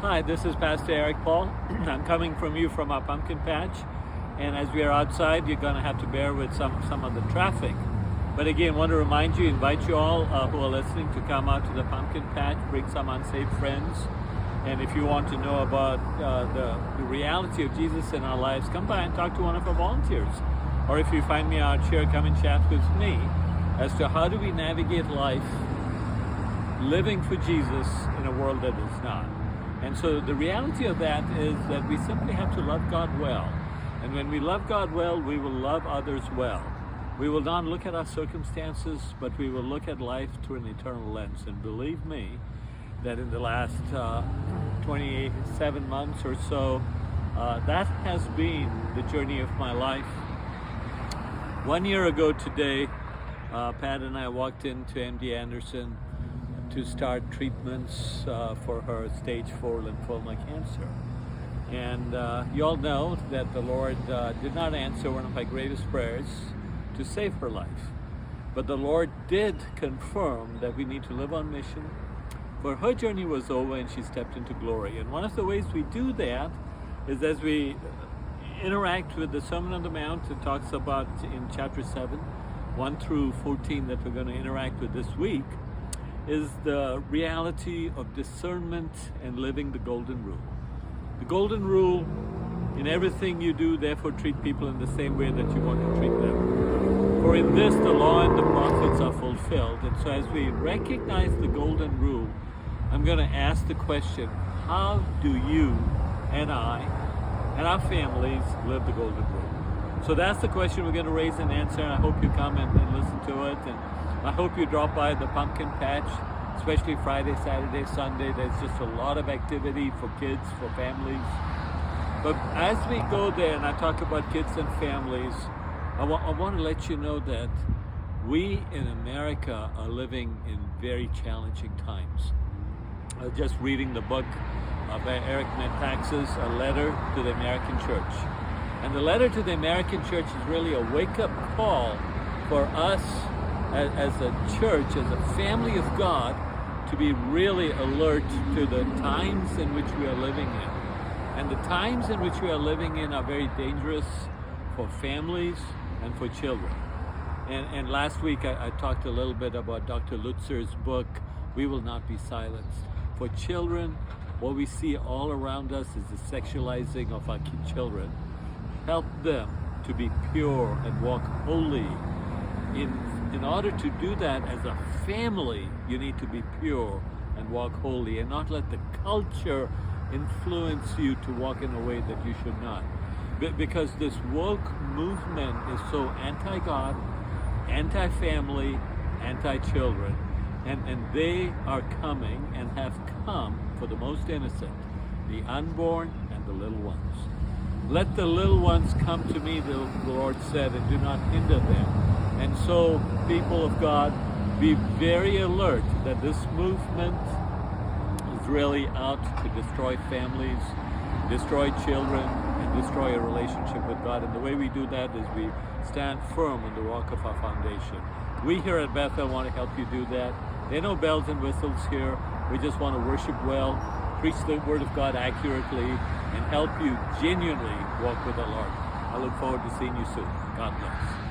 Hi, this is Pastor Eric Paul. I'm coming from you from our pumpkin patch, and as we are outside, you're going to have to bear with some of the traffic. But again, want to remind you, invite you all who are listening to come out to the pumpkin patch, bring some unsaved friends, and if you want to know about the reality of Jesus in our lives, come by and talk to one of our volunteers. Or if you find me out here, come and chat with me as to how do we navigate life living for Jesus in a world that is not. And so the reality of that is that we simply have to love God well. And when we love God well, we will love others well. We will not look at our circumstances, but we will look at life through an eternal lens. And believe me, that in the last 27 months or so, that has been the journey of my life. 1 year ago today, Pat and I walked into MD Anderson to start treatments for her stage 4 lymphoma cancer. And you all know that the Lord did not answer one of my greatest prayers to save her life. But the Lord did confirm that we need to live on mission. For her journey was over and she stepped into glory. And one of the ways we do that is as we interact with the Sermon on the Mount. It talks about in chapter 7, 1 through 14 that we're going to interact with this week, is the reality of discernment and living the golden rule. The golden rule: in everything you do, therefore treat people in the same way that you want to treat them. For in this the law and the prophets are fulfilled. And so as we recognize the golden rule, I'm going to ask the question, how do you and I and our families live the golden rule? So that's the question we're going to raise and answer. I hope you come and listen to it. And I hope you drop by the pumpkin patch, especially Friday, Saturday, Sunday. There's just a lot of activity for kids, for families. But as we go there and I talk about kids and families, I want to let you know that we in America are living in very challenging times. I was just reading the book by Eric Metaxas, A Letter to the American Church. And the letter to the American church is really a wake-up call for us as a church, as a family of God, to be really alert to the times in which we are living in. And the times in which we are living in are very dangerous for families and for children. And last week I talked a little bit about Dr. Lutzer's book, We Will Not Be Silenced. For children, what we see all around us is the sexualizing of our children. Help them to be pure and walk holy. In order to do that as a family, you need to be pure and walk holy and not let the culture influence you to walk in a way that you should not. Because this woke movement is so anti-God, anti-family, anti-children. And they are coming and have come for the most innocent, the unborn and the little ones. Let the little ones come to me, the Lord said, and do not hinder them. And so, people of God, be very alert that this movement is really out to destroy families, destroy children, and destroy a relationship with God. And the way we do that is we stand firm on the rock of our foundation. We here at Bethel want to help you do that. There are no bells and whistles here. We just want to worship well, preach the Word of God accurately, and help you genuinely walk with the Lord. I look forward to seeing you soon. God bless.